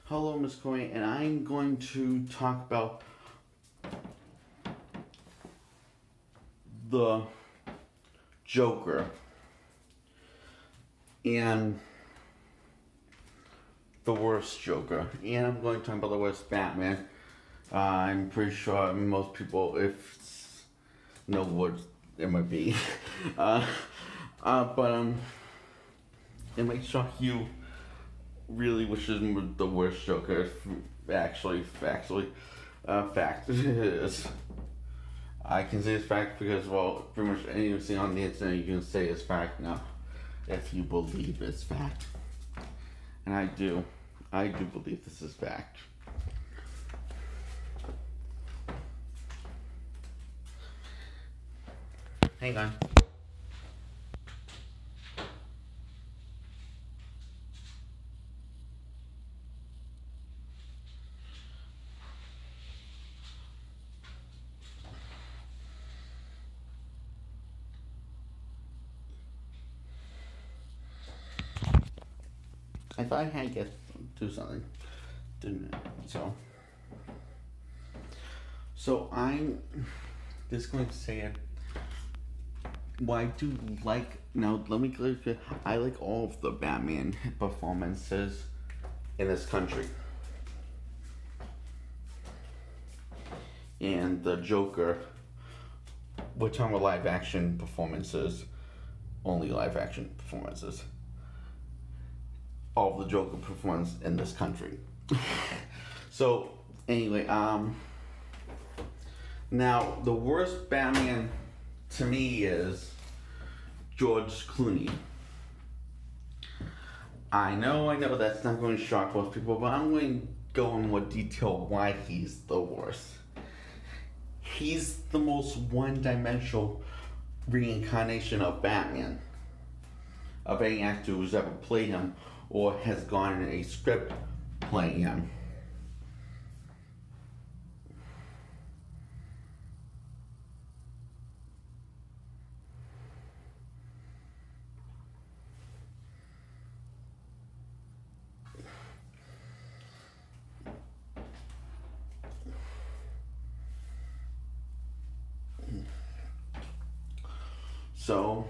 Hello, Miss Coy, and I'm going to talk about the Joker and the worst Joker, and I'm going to talk about the worst Batman. I'm pretty sure most people, if know what it might be, but it might shock you really, which is the worst Joker. Actually, fact is. I can say it's fact because, well, pretty much anything on the internet you can say is fact now, if you believe it's fact. And I do believe this is fact. Hang on. I thought I had to do something, didn't I? So I'm just going to say it. What I do like, now let me clarify, I like all of the Batman performances in this country. And the Joker, we're talking about live action performances, only live action performances. All of the Joker performance in this country. So, anyway, now the worst Batman to me is George Clooney. I know that's not going to shock most people, but I'm going to go in more detail why he's the worst. He's the most one-dimensional reincarnation of Batman, of any actor who's ever played him or has gone in a script playing him. So,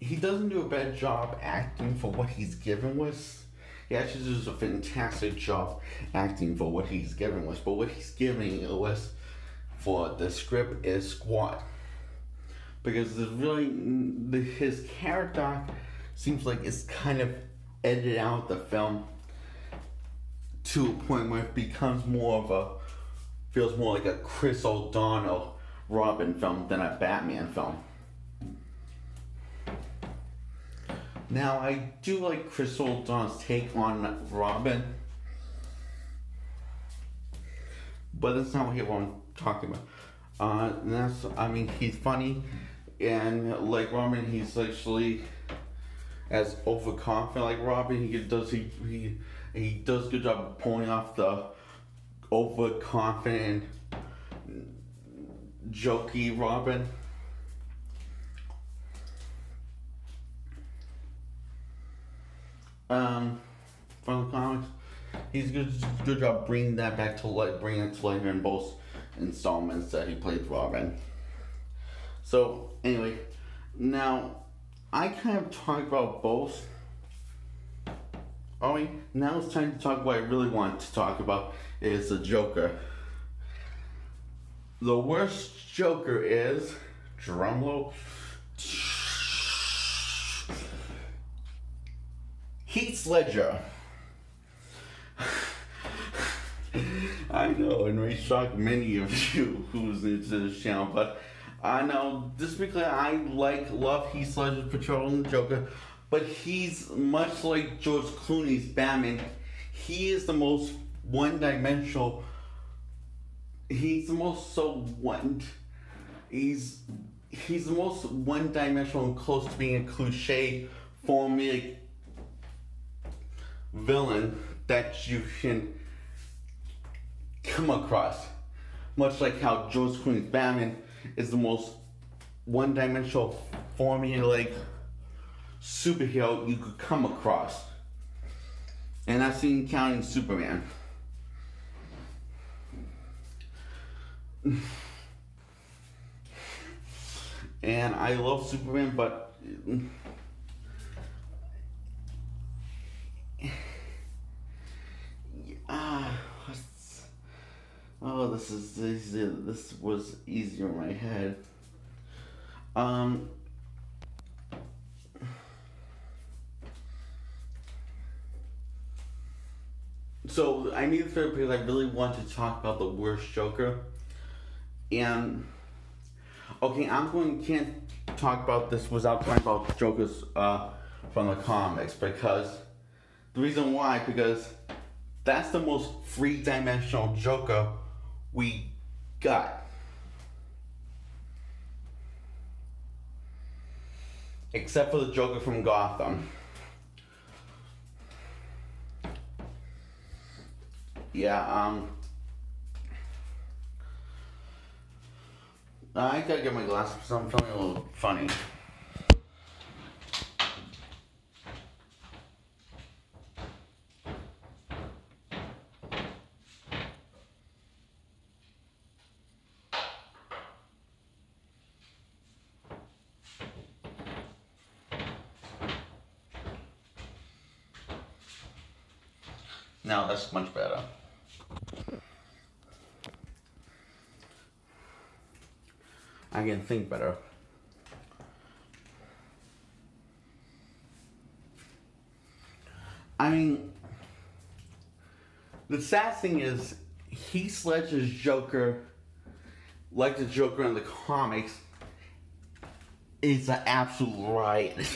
he doesn't do a bad job acting for what he's given us. He actually does a fantastic job acting for what he's given us. But what he's giving us for the script is squat. Because there's really, his character seems like it's kind of edited out the film to a point where it becomes feels more like a Chris O'Donnell Robin film than a Batman film. Now, I do like Chris O'Donnell's take on Robin, but that's not what I'm talking about. He's funny, and like Robin, he's actually as overconfident like Robin. He does a good job of pulling off the overconfident, jokey Robin. From the comics, he's good job bringing that back to life, bringing it to life in both installments that he played Robin. So anyway, now I kind of talked about both. Alright, now it's time to talk about what I really want to talk about is the Joker. The worst Joker is, drumroll, Heath Ledger. I know, and may shock many of you who's into this channel, but I know just because I love Heath Ledger's portrayal in the Joker, but he's much like George Clooney's Batman. He is the most one-dimensional. He's the most one-dimensional and close to being a cliche, formulaic villain that you can come across. Much like how George Clooney's Batman is the most one-dimensional, formulaic superhero you could come across. And that's even counting Superman. And I love Superman, but this was easier in my head. So I need to because I really want to talk about the worst Joker, and okay, can't talk about this without talking about Jokers from the comics, because the reason why, because that's the most three-dimensional Joker we got. Except for the Joker from Gotham. Yeah, I gotta get my glasses because I'm feeling a little funny. Now that's much better. I can think better. I mean, the sad thing is, Heath Ledger's Joker, like the Joker in the comics, is an absolute riot.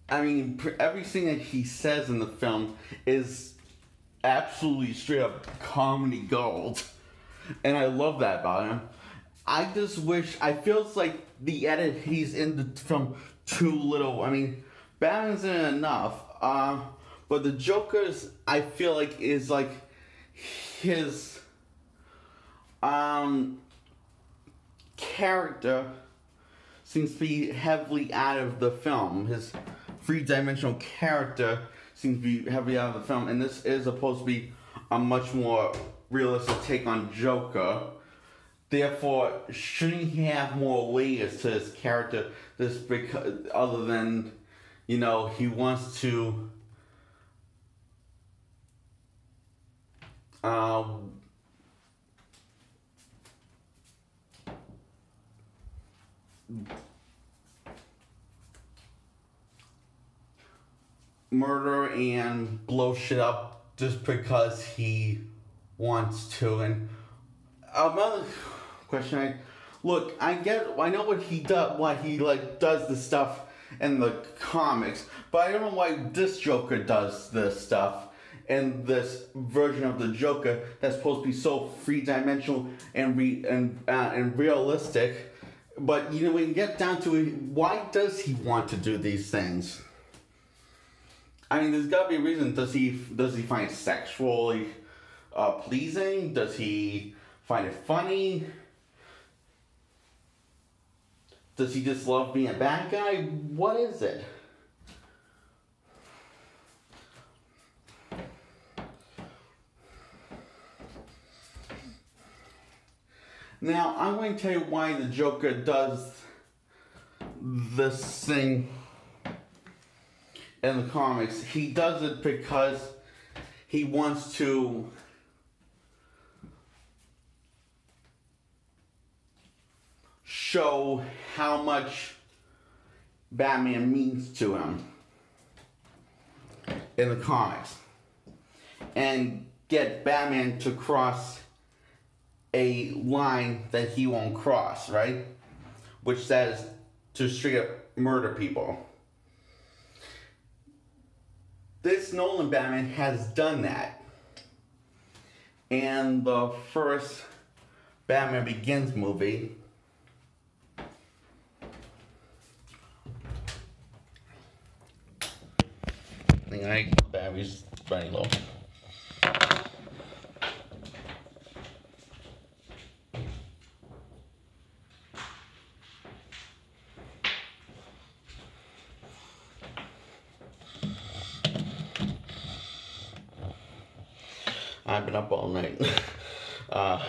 I mean, everything that he says in the film is absolutely straight up comedy gold. And I love that about him. I just wish, I feel like the edit he's in the film too little. I mean, Batman's in it enough. But the Joker's, I feel like, is like his character seems to be heavily out of the film. His three-dimensional character seems to be heavily out of the film, and this is supposed to be a much more realistic take on Joker. Therefore, shouldn't he have more layers to his character? This because other than, you know, he wants to murder and blow shit up just because he wants to. And another question, I know what he does, does the stuff in the comics, but I don't know why this Joker does this stuff and this version of the Joker that's supposed to be so three-dimensional and realistic. But you know, when you get down to it, why does he want to do these things? I mean, there's gotta be a reason. Does he find it sexually pleasing? Does he find it funny? Does he just love being a bad guy? What is it? Now, I'm going to tell you why the Joker does this thing in the comics. He does it because he wants to show how much Batman means to him in the comics and get Batman to cross a line that he won't cross, right? Which says to straight up murder people. This Nolan Batman has done that. And the first Batman Begins movie, I think the battery's running low. I've been up all night. uh,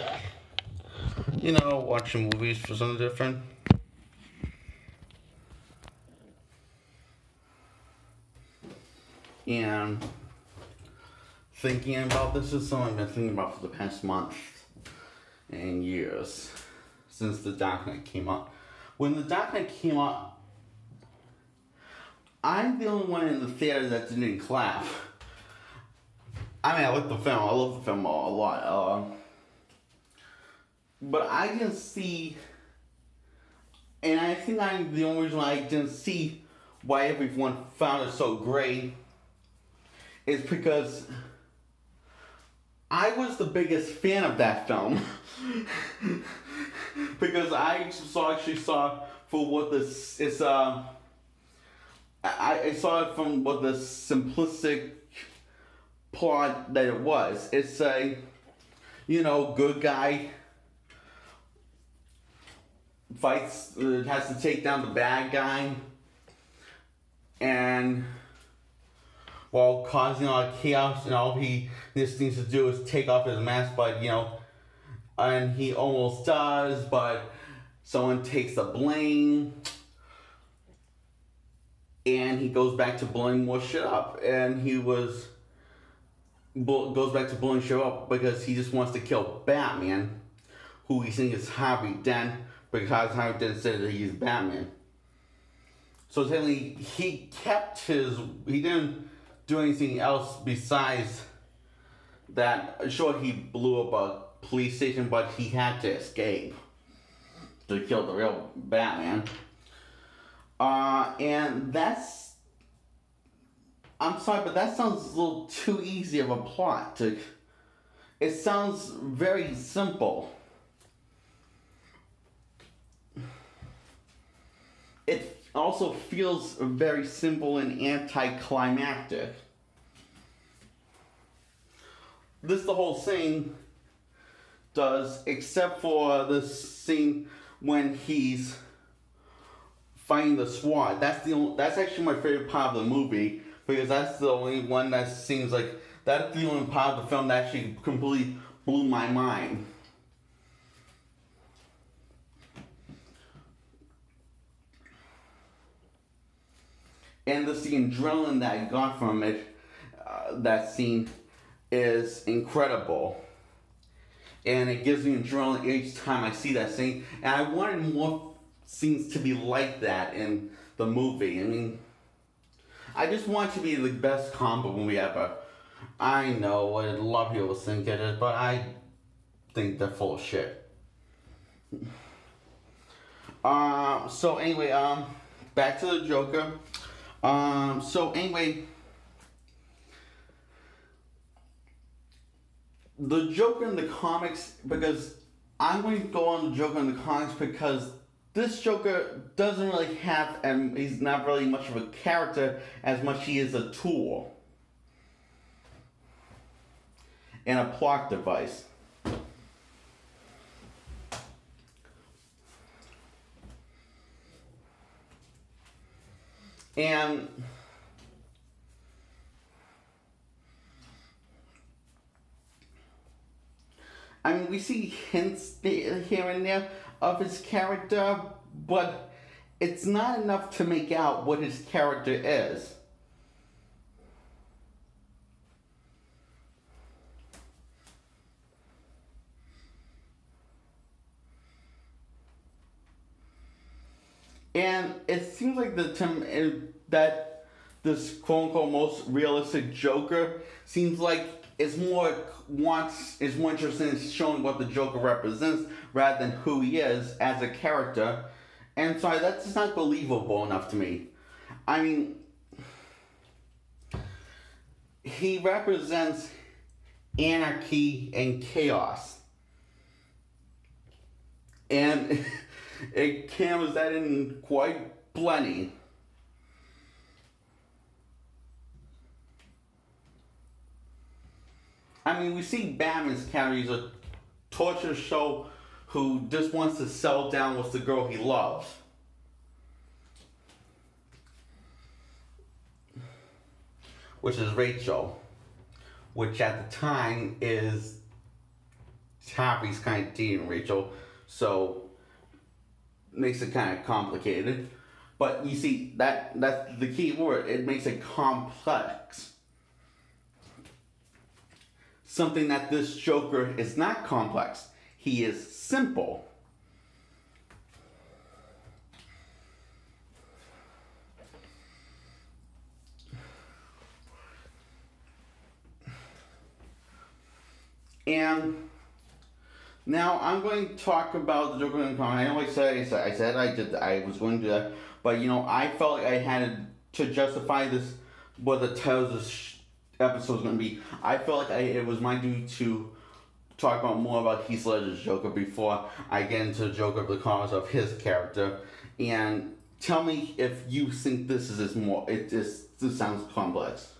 watching movies for something different. And thinking about this is something I've been thinking about for the past month and years since The Dark Knight came out. When The Dark Knight came out, I'm the only one in the theater that didn't clap. I mean, I like the film. I love the film a lot. But I didn't see, and I think I'm the only reason why I didn't see why everyone found it so great is because I was the biggest fan of that film. Because I actually saw for what this is. I saw it from what the simplistic plot that it was. It's a, good guy fights, has to take down the bad guy, and while causing a lot of chaos, and all he just needs to do is take off his mask, but and he almost does, but someone takes the blame. And he goes back to blowing more shit up. And he goes back to blowing shit up because he just wants to kill Batman, who he thinks is Harvey Dent, because Harvey Dent said that he's Batman. So technically, he didn't do anything else besides that. Sure, he blew up a police station, but he had to escape to kill the real Batman. And I'm sorry, but that sounds a little too easy of a plot. It sounds very simple. It also feels very simple and anticlimactic. This the whole thing does, except for the scene when he's fighting the SWAT. That's actually my favorite part of the movie, because that's the only one that seems like that's the only part of the film that actually completely blew my mind. And the adrenaline that I got from it, that scene, is incredible. And it gives me adrenaline each time I see that scene. And I wanted more scenes to be like that in the movie. I mean, I just want it to be the best comic book movie ever. I know what a lot of people think it is, but I think they're full of shit. So anyway, back to the Joker. So anyway, the Joker in the comics, because I'm going to go on the Joker in the comics because this Joker doesn't really have, and he's not really much of a character as much he is a tool and a plot device. And I mean, we see hints here and there of his character, but it's not enough to make out what his character is. And it seems like that this quote-unquote most realistic Joker seems like is more interested in showing what the Joker represents rather than who he is as a character. And sorry, that's just not believable enough to me. I mean, he represents anarchy and chaos. And it canvas that in quite plenty. I mean, we see Batman's character. He's a torture show who just wants to settle down with the girl he loves. Which is Rachel. which at the time is Harvey's kind of dating Rachel, so makes it kind of complicated. But you see, that's the key word. It makes it complex. Something that this Joker is not complex. He is simple. And now I'm going to talk about the Joker in the comic. I know I was going to do that, but I felt like I had to justify this, what the title of this episode is going to be. I felt like it was my duty to talk about more about Heath Ledger's Joker before I get into the Joker because of his character. And tell me if you think this sounds complex.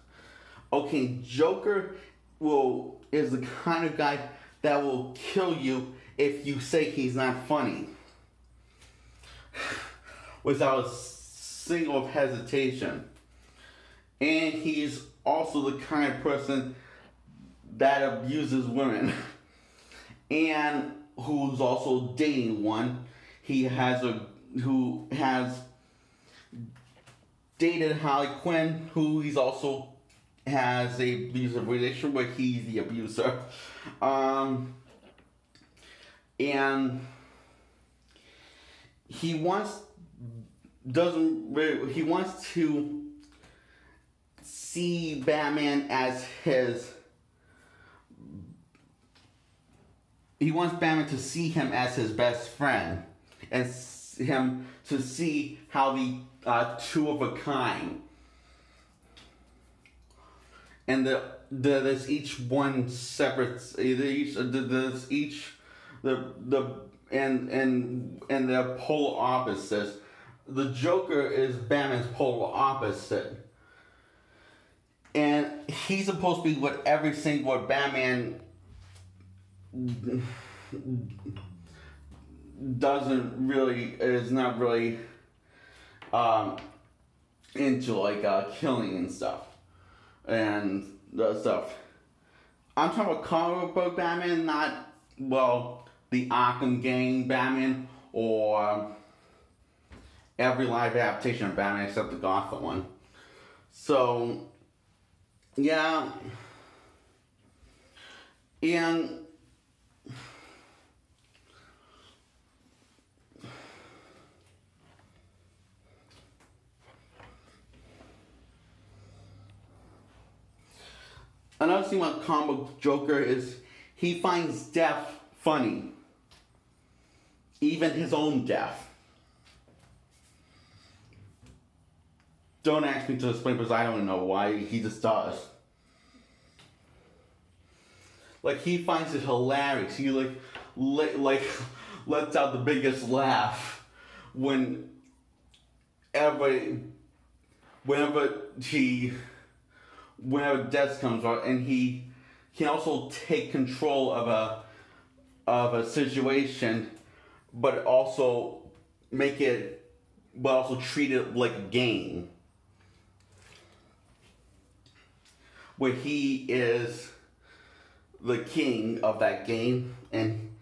Okay, Joker is the kind of guy that will kill you if you say he's not funny. Without a single hesitation. And he's also the kind of person that abuses women. And who's also dating one. Who has dated Harley Quinn, who he's also has a abusive relationship with. He's the abuser. And he wants to see Batman as he wants Batman to see him as his best friend, and him to see how the two of a kind. And there's each one separate. There's each and they're polar opposites. The Joker is Batman's polar opposite, and he's supposed to be what everything what Batman is not really into, like killing and stuff. And the stuff. I'm talking about comic book Batman, not, the Arkham Gang Batman, or every live adaptation of Batman except the Gotham one. So, yeah. And another thing about comic book Joker is he finds death funny. Even his own death. Don't ask me to explain because I don't know why, he just does. Like, he finds it hilarious. He lets out the biggest laugh whenever death comes out, and he can also take control of a situation, but also treat it like a game, where he is the king of that game, and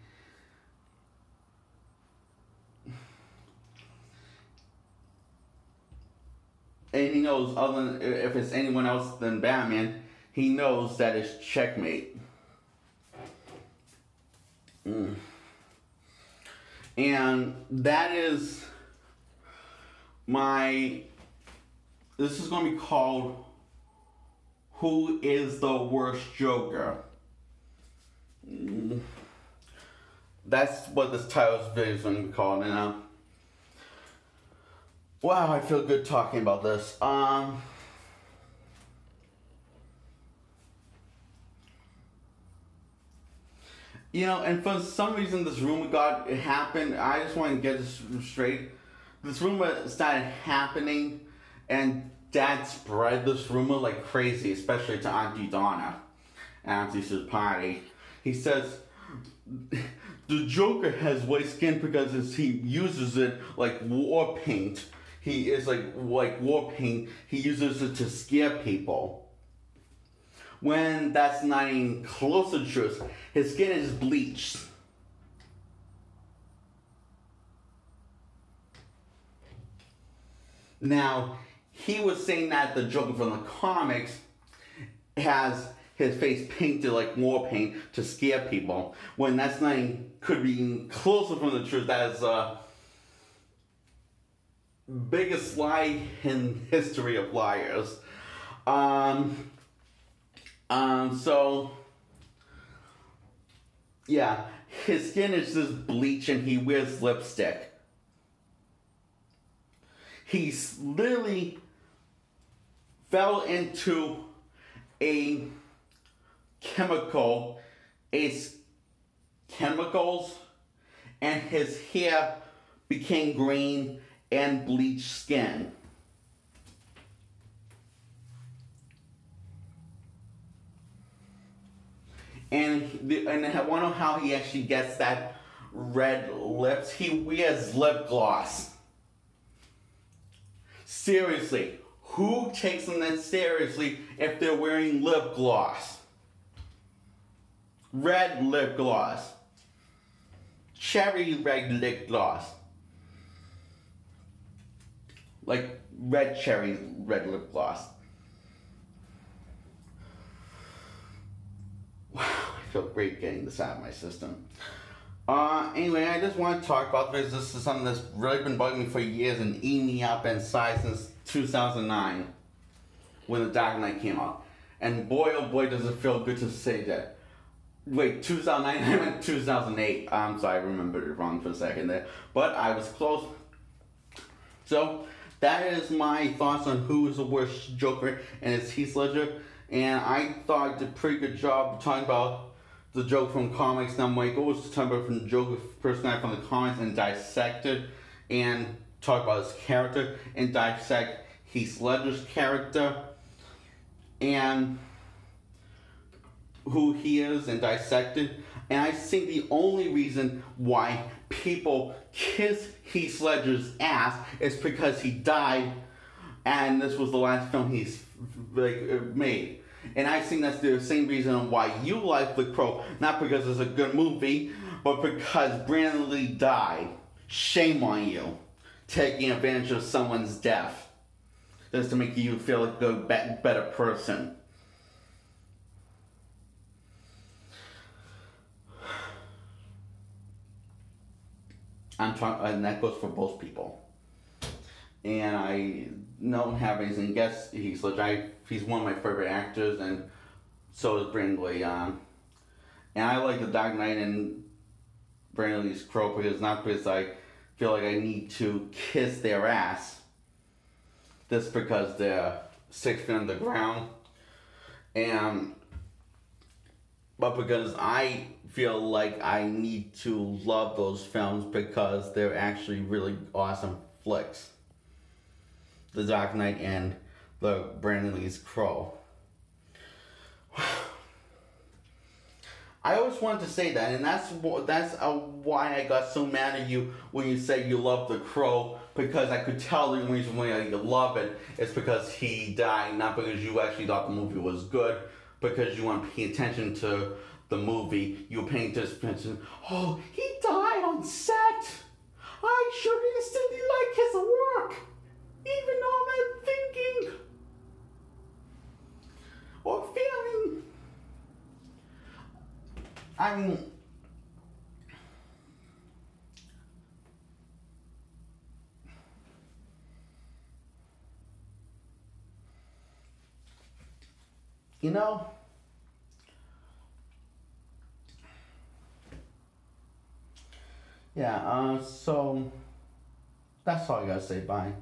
he knows, other than if it's anyone else than Batman, he knows that it's checkmate. And that is this is going to be called Who is the Worst Joker? That's what this title's video is going to be called. And wow, I feel good talking about this. And for some reason this rumor happened. I just want to get this straight. This rumor started happening, and Dad spread this rumor like crazy, especially to Auntie Donna, Auntie's party. He says the Joker has white skin because he uses it like war paint. He is like war paint. He uses it to scare people. when that's not even close to the truth. His skin is bleached. Now, he was saying that the Joker from the comics has his face painted like war paint to scare people, when that's not even, could be even closer from the truth. That is biggest lie in history of liars. So yeah, his skin is just bleach and he wears lipstick. He's literally fell into a chemical, chemicals, and his hair became green and bleached skin. And I wonder how he actually gets that red lips. He wears lip gloss. Seriously, who takes them that seriously if they're wearing lip gloss? Red lip gloss. Cherry red lip gloss. Like red cherry red lip gloss. Wow, I feel great getting this out of my system. Anyway, I just want to talk about this. This is something that's really been bugging me for years and eating me up inside since 2009, when The Dark Knight came out. And boy, oh boy, does it feel good to say that. Wait, 2009? I meant 2008. I'm sorry, I remembered it wrong for a second there. But I was close. So, that is my thoughts on who is the worst Joker, and it's Heath Ledger. And I thought I did a pretty good job talking about the Joker from comics. Now I'm going to go to talk about from the Joker personality from the comics and dissect it and talk about his character and dissect Heath Ledger's character and who he is and dissect it. And I think the only reason why people kiss Heath Ledger's ass is because he died and this was the last film he's made. And I think that's the same reason why you like The Crow, not because it's a good movie, but because Brandon Lee died. Shame on you, taking advantage of someone's death, just to make you feel like a better person. I'm talking, and that goes for both people. And I don't have anything against Heath Ledger. He's one of my favorite actors, and so is Brandon Lee. And I like The Dark Knight and Brandon Lee's Crow because not because I feel like I need to kiss their ass, just because they're 6 feet underground, but because I feel like I need to love those films because they're actually really awesome flicks. The Dark Knight and the Brandon Lee's Crow. I always wanted to say that, and that's why I got so mad at you when you said you love The Crow, because I could tell the reason why you love it is because he died, not because you actually thought the movie was good, because you weren't paying attention to the movie. You were paying attention, oh, he died on set. I sure instantly like his work, even though I'm not thinking or feeling. I mean, you know, yeah, so that's all I gotta say. Bye.